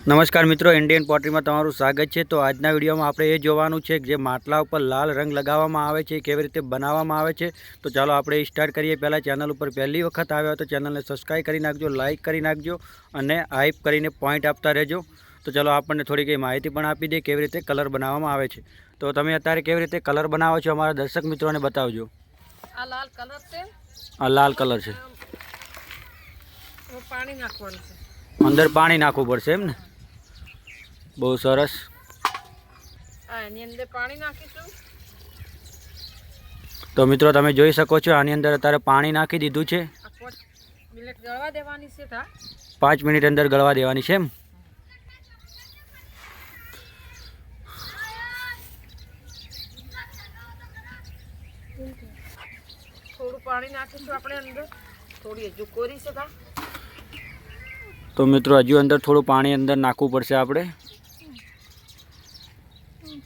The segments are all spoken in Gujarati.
નમસ્કાર મિત્રો, ઇન્ડિયન પોટરીમાં તમારું સ્વાગત છે। તો આજના વિડીયોમાં આપણે એ જોવાનું છે કે જે માટલા ઉપર લાલ રંગ લગાવવામાં આવે છે કેવી રીતે બનાવવામાં આવે છે। તો ચાલો આપણે સ્ટાર્ટ કરીએ। પહેલાં ચેનલ ઉપર પહેલી વખત આવ્યો તો ચેનલને સબસ્ક્રાઈબ કરી નાખજો, લાઇક કરી નાખજો અને હાઈપ કરીને પોઈન્ટ આપતા રહેજો। તો ચાલો આપણને થોડી કંઈ માહિતી પણ આપી દે કેવી રીતે કલર બનાવવામાં આવે છે। તો તમે અત્યારે કેવી રીતે કલર બનાવો છો અમારા દર્શક મિત્રોને બતાવજો। આ લાલ કલર છે, આ લાલ કલર છે, પાણી નાખવાનું છે, અંદર પાણી નાખવું પડશે એમ ને? બહુ સરસ। એની અંદર પાણી નાખીશું। તો મિત્રો તમે જોઈ શકો છો આની અંદર અત્યારે પાણી નાખી દીધું છે। 5 મિનિટ ગળવા દેવાની છે। 5 મિનિટ અંદર ગળવા દેવાની છે એમ? થોડું પાણી નાખીશું આપણે અંદર, થોડી હજુ કોરી છે। તો મિત્રો હજુ અંદર થોડું પાણી અંદર નાખવું પડશે આપણે,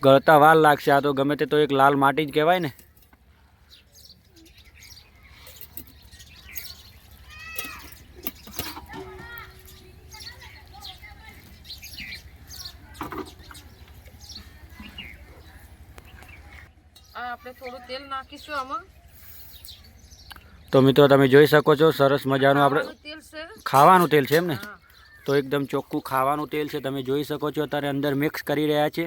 ગળતા વાર લાગશે। આ તો ગમે તે તો એક લાલ માટી જ કહેવાય ને। આપણે થોડું તેલ નાખીશું આમાં। તો મિત્રો તમે જોઈ શકો છો સરસ મજાનું આપણે તેલ છે, ખાવાનું તેલ છે એમ ને? તો એકદમ ચોખ્ખું ખાવાનું તેલ છે, તમે જોઈ શકો છો। અત્યારે અંદર મિક્સ કરી રહ્યા છે,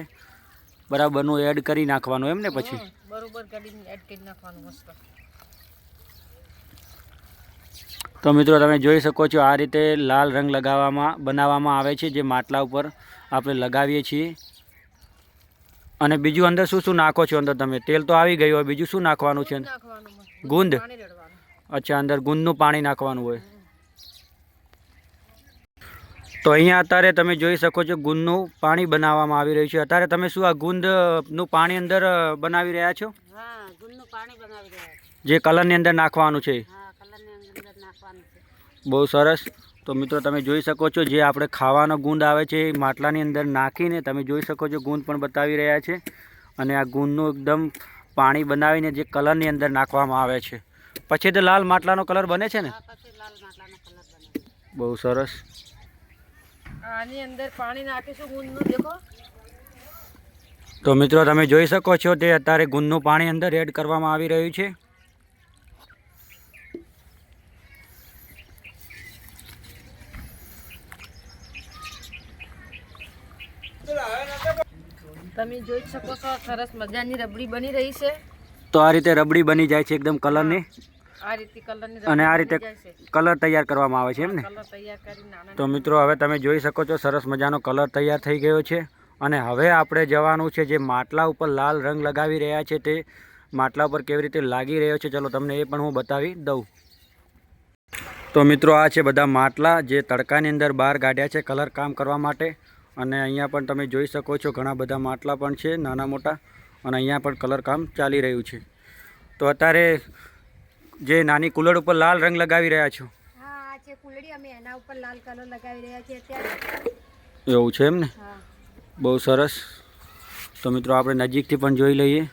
બરાબરનું એડ કરી નાખવાનું એમ ને? પછી બરોબર કરીને એડ કરી નાખવાનું મસ્ત। તો મિત્રો તમે જોઈ શકો છો આ રીતે લાલ રંગ બનાવવામાં આવે છે જે માટલા ઉપર આપણે લગાવીએ છીએ। અને બીજું અંદર શું શું નાખો છો? અંદર તમે તેલ તો આવી ગયું હોય, બીજું શું નાખવાનું છે? ગુંદ। અચ્છા, અંદર ગુંદનું પાણી નાખવાનું હોય। તો અહીંયા અત્યારે તમે જોઈ શકો છો ગુંદનું પાણી બનાવવામાં આવી રહ્યું છે। અત્યારે તમે શું આ ગુંદનું પાણી અંદર બનાવી રહ્યા છો? હા, ગુંદનું પાણી બનાવી રહ્યા છે, જે કલરની અંદર નાખવાનું છે। હા, કલરની અંદર નાખવાનું છે। બહુ સરસ। તો મિત્રો તમે જોઈ શકો છો જે આપણે ખાવાનો ગુંદ આવે છે એ માટલાની અંદર નાખીને તમે જોઈ શકો છો ગુંદ પણ બતાવી રહ્યા છે। અને આ ગુંદનું એકદમ પાણી બનાવીને જે કલરની અંદર નાખવામાં આવે છે, પછી તો લાલ માટલાનો કલર બને છે ને? બહુ સરસ। આની અંદર પાણી નાખીશું ગુંદનું, દેખો। તો મિત્રો તમે જોઈ શકો છો તે અત્યારે ગુંદનું પાણી અંદર એડ કરવામાં આવી રહ્યું છે। તમે જોઈ શકો છો સરસ મજાની રબડી બની રહી છે। તો આ રીતે રબડી બની જાય છે એકદમ કલરની, આ રીતે કલરની, અને આ રીતે કલર તૈયાર કરવામાં આવે છે એમ ને? કલર તૈયાર કરી નાના। તો મિત્રો હવે તમે જોઈ શકો છો સરસ મજાનો કલર તૈયાર થઈ ગયો છે। અને હવે આપણે જવાનું છે જે માટલા ઉપર લાલ રંગ લગાવી રહ્યા છે તે માટલા ઉપર કેવી રીતે લાગી રહ્યો છે, ચલો તમને એ પણ હું બતાવી દઉં। તો મિત્રો આ છે બધા માટલા જે તડકાની અંદર બહાર કાઢ્યા છે કલર કામ કરવા માટે। અને અહીંયા પણ તમે જોઈ શકો છો ઘણા બધા માટલા પણ છે નાના મોટા, અને અહીંયા પણ કલર કામ ચાલી રહ્યું છે। તો અત્યારે જે નાની કુલર ઉપર લાલ રંગ લગાવી રહ્યા છો? હા, આ છે કુલડી, અમે એના ઉપર લાલ કલર લગાવી રહ્યા છીએ અત્યારે। એવું છે એમ ને? હા, બહુ સરસ। તો મિત્રો આપણે નજીકથી પણ જોઈ લઈએ।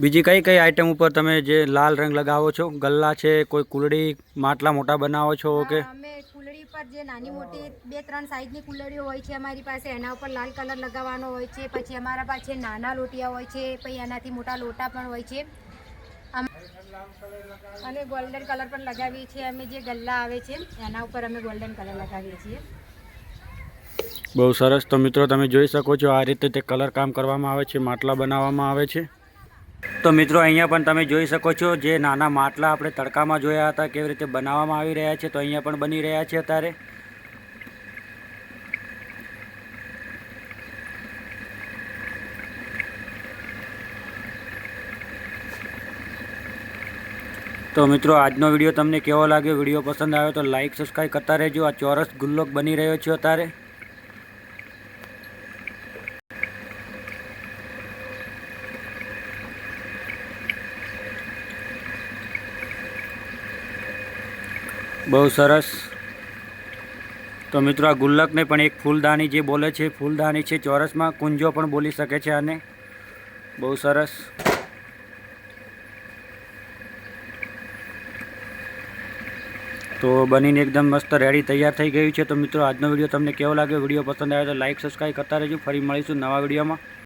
બીજી કઈ કઈ આઈટમ ઉપર તમે જે લાલ રંગ લગાવો છો? ગલ્લા છે, કોઈ કુલડી, માટલા મોટા બનાવો છો કે? અમે કુલડી પર જે નાની મોટી 2-3 સાઈઝની કુલડીઓ હોય છે અમારી પાસે, એના ઉપર લાલ કલર લગાવવાનો હોય છે। પછી અમારા પાસે નાના લોટિયા હોય છે, પછી એનાથી મોટા લોટા પણ હોય છે, અને ગોલ્ડન કલર પણ લગાવીએ છીએ અમે। જે ગલ્લા આવે છે એના ઉપર અમે ગોલ્ડન કલર લગાવીએ છીએ। બહુ સરસ। તો મિત્રો તમે જોઈ શકો છો આ રીતે તે કલર કામ કરવામાં આવે છે, માટલા બનાવવામાં આવે છે। તો મિત્રો અહીંયા પણ તમે જોઈ શકો છો જે નાના માટલા આપણે તડકામાં જોયા હતા કેવી રીતે બનાવવામાં આવી રહ્યા છે, તો અહીંયા પણ બની રહ્યા છે અત્યારે। તો મિત્રો આજનો વિડીયો તમને કેવો લાગ્યો? વિડીયો પસંદ આવ્યો તો લાઇક સબસ્ક્રાઈબ કરતા રહેજો। આ ચોરસ ગુલ્લક બની રહ્યો છે અત્યારે। બહુ સરસ। તો મિત્રો આ ગુલ્લકને પણ એક ફૂલદાની જે બોલે છે, ફૂલદાની છે, ચોરસમાં કુંજો પણ બોલી શકે છે આને। બહુ સરસ। તો બનીને એકદમ મસ્ત રેડી તૈયાર થઈ ગયું છે. તો મિત્રો આજનો વિડીયો તમને કેવો લાગ્યો? વિડીયો પસંદ આવ્યો તો લાઇક સબસ્ક્રાઈબ કરતા રહેજો. ફરી મળીશું નવા વિડીયોમાં.